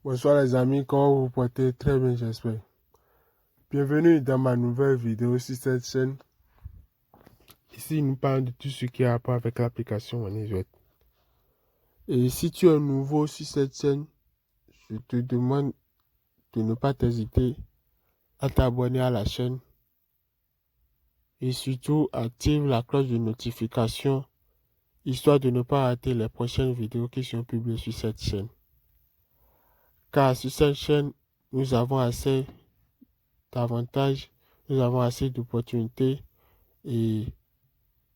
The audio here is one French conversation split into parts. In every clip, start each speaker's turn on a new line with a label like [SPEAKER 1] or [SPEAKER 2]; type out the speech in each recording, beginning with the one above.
[SPEAKER 1] Bonsoir les amis, comment vous vous portez? Très bien, j'espère. Bienvenue dans ma nouvelle vidéo sur cette chaîne. Ici, nous parlons de tout ce qui a rapport avec l'application OneIsWeb. Et si tu es nouveau sur cette chaîne, je te demande de ne pas hésiter à t'abonner à la chaîne. Et surtout, active la cloche de notification, histoire de ne pas rater les prochaines vidéos qui sont publiées sur cette chaîne. Car sur cette chaîne, nous avons assez d'avantages, nous avons assez d'opportunités et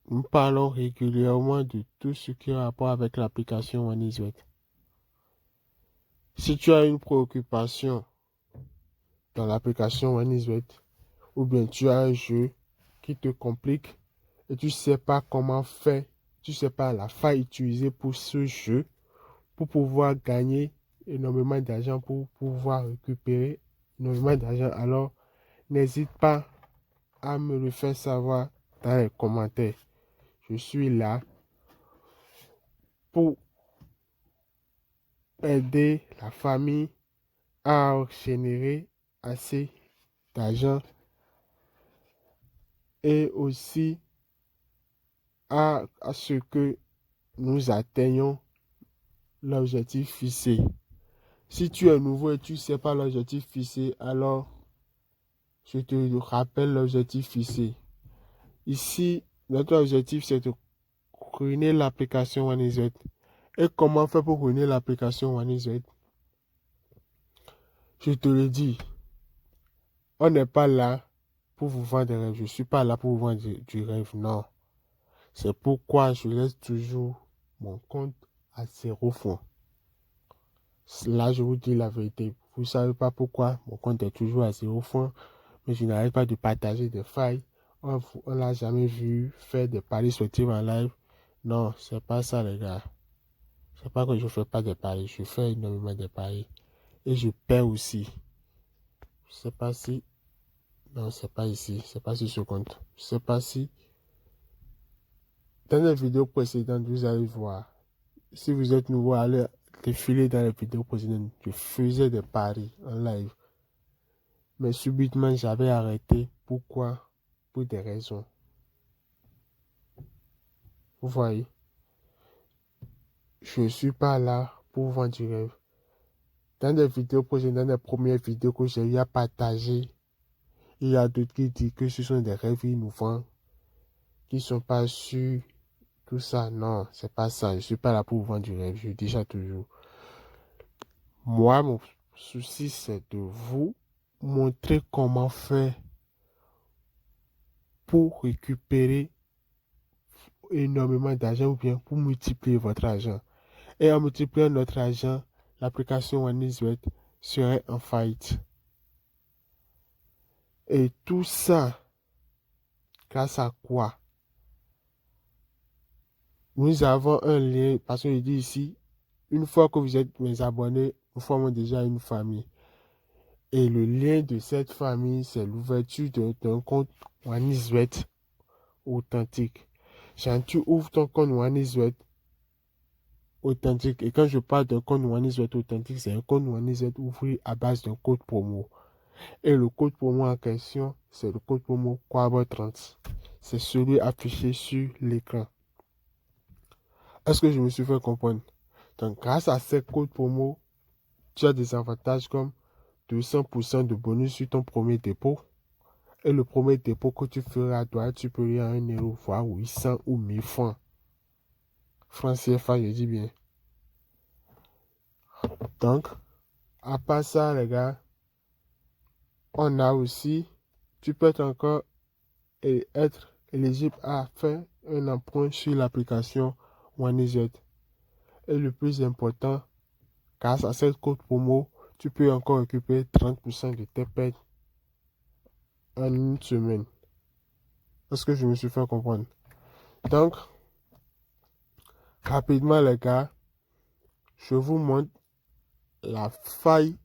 [SPEAKER 1] nous parlons régulièrement de tout ce qui a rapport avec l'application OneIsWeb. Si tu as une préoccupation dans l'application OneIsWeb, ou bien tu as un jeu qui te complique et tu ne sais pas comment faire, tu ne sais pas la faille utiliser pour ce jeu, pour pouvoir gagner énormément d'argent, pour pouvoir récupérer énormément d'argent, alors n'hésite pas à me le faire savoir dans les commentaires. Je suis là pour aider la famille à générer assez d'argent et aussi à ce que nous atteignions l'objectif fixé. Si tu es nouveau et tu ne sais pas l'objectif fixé, alors je te rappelle l'objectif fixé. Ici, notre objectif, c'est de ruiner l'application OneIsWeb. Et comment faire pour ruiner l'application OneIsWeb? Je te le dis, on n'est pas là pour vous vendre des rêves. Je ne suis pas là pour vous vendre du rêve, non. C'est pourquoi je laisse toujours mon compte à 0 francs. Là, je vous dis la vérité. Vous ne savez pas pourquoi mon compte est toujours à 0 francs, mais je n'arrête pas de partager des failles. On ne l'a jamais vu faire des paris sportifs en live. Non, c'est pas ça, les gars. C'est pas que je ne fais pas des paris. Je fais énormément de paris. Et je perds aussi. Je sais pas si... Non, c'est pas ici. C'est pas sur ce compte. Je sais pas si... Dans les vidéos précédentes, vous allez voir. Si vous êtes nouveau, allez défiler dans les vidéos précédentes. Je faisais des paris en live. Mais subitement, j'avais arrêté. Pourquoi? Pour des raisons. Vous voyez? Je ne suis pas là pour vendre du rêve. Dans les vidéos précédentes, dans les premières vidéos que j'ai eu à partager, il y a d'autres qui disent que ce sont des rêves innovants, qui ne sont pas sûrs, tout ça. Non, c'est pas ça. Je ne suis pas là pour vous vendre du rêve. Je dis déjà toujours. Moi, mon souci, c'est de vous montrer comment faire pour récupérer énormément d'argent ou bien pour multiplier votre argent. Et en multipliant notre argent, l'application OneIsWeb serait en faillite. Et tout ça, grâce à quoi? Nous avons un lien, parce que je dis ici, une fois que vous êtes mes abonnés, nous formons déjà une famille. Et le lien de cette famille, c'est l'ouverture d'un compte OneIsWeb authentique. Quand tu ouvres ton compte OneIsWeb authentique, et quand je parle d'un compte OneIsWeb authentique, c'est un compte OneIsWeb ouvert à base d'un code promo. Et le code promo en question, c'est le code promo Quabre30. C'est celui affiché sur l'écran. Est-ce que je me suis fait comprendre? Donc, grâce à ces codes promo, tu as des avantages comme 200% de bonus sur ton premier dépôt. Et le premier dépôt que tu feras doit être supérieur à 1 euro, voire 800 ou 1000 francs. Francs CFA, je dis bien. Donc, à part ça, les gars, on a aussi, tu peux encore être éligible à faire un emprunt sur l'application OneIsWeb. Et le plus important, grâce à cette code promo, tu peux encore récupérer 30% de tes pertes en une semaine. Est-ce que je me suis fait comprendre? Donc, rapidement les gars, je vous montre la faille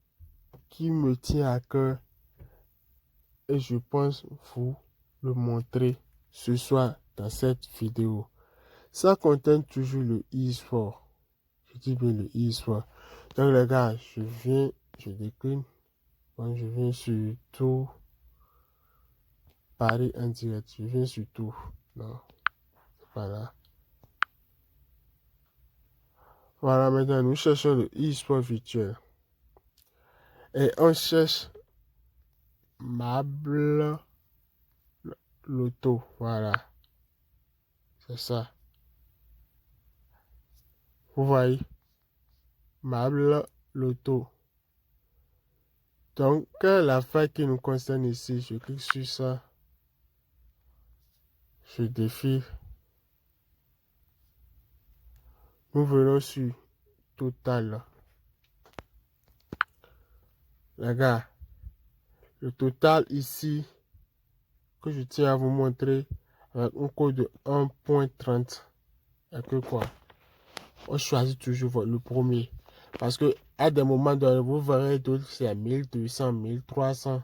[SPEAKER 1] qui me tient à cœur et je pense vous le montrer ce soir dans cette vidéo. Ça contient toujours le e-sport. Je dis bien le e-sport. Donc les gars, je décline. Donc je viens sur tout. Paris indirect. Je viens sur tout. Non, c'est pas là. Voilà, maintenant nous cherchons le e-sport virtuel. Et on cherche Mable Loto. Voilà. C'est ça. Vous voyez? Mable Loto. Donc, la faille qui nous concerne ici, je clique sur ça. Je défile. Nous venons sur Total. Les gars, le total ici, que je tiens à vous montrer, avec un code de 1.30. Et que quoi? On choisit toujours le premier. Parce que à des moments donnés, vous verrez d'autres, c'est à 1200, 1300.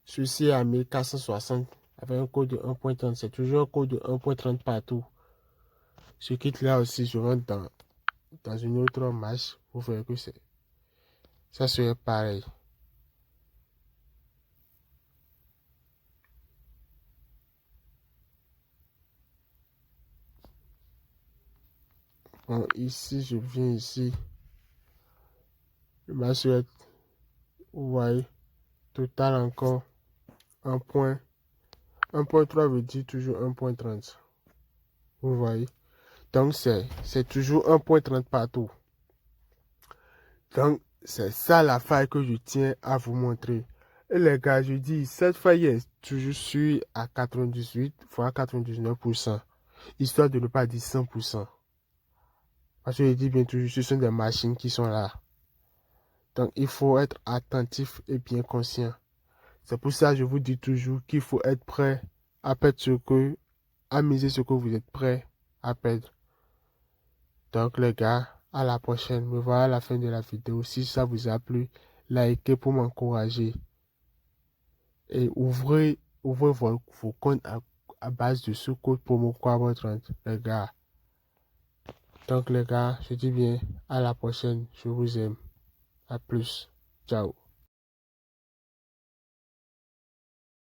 [SPEAKER 1] Ceci est à 1460 avec un code de 1.30. C'est toujours un code de 1.30 partout. Je quitte là aussi, je rentre dans une autre match. Vous verrez que ça serait pareil. Bon, ici, je viens ici. Le match va être, vous voyez, total encore 1 point. 1.3 veut dire toujours 1.30. Vous voyez. Donc, c'est toujours 1.30 partout. Donc, c'est ça la faille que je tiens à vous montrer. Et les gars, je dis, cette faille est toujours sûre à 98 voire 99%. Histoire de ne pas dire 100%. Parce que je dis bien toujours, ce sont des machines qui sont là. Donc, il faut être attentif et bien conscient. C'est pour ça que je vous dis toujours qu'il faut être prêt à perdre à miser ce que vous êtes prêt à perdre. Donc les gars, à la prochaine. Me voilà à la fin de la vidéo. Si ça vous a plu, likez pour m'encourager. Et ouvrez vos comptes à base de ce code promo Quavo30, les gars. Donc les gars, je dis bien à la prochaine. Je vous aime. À plus. Ciao.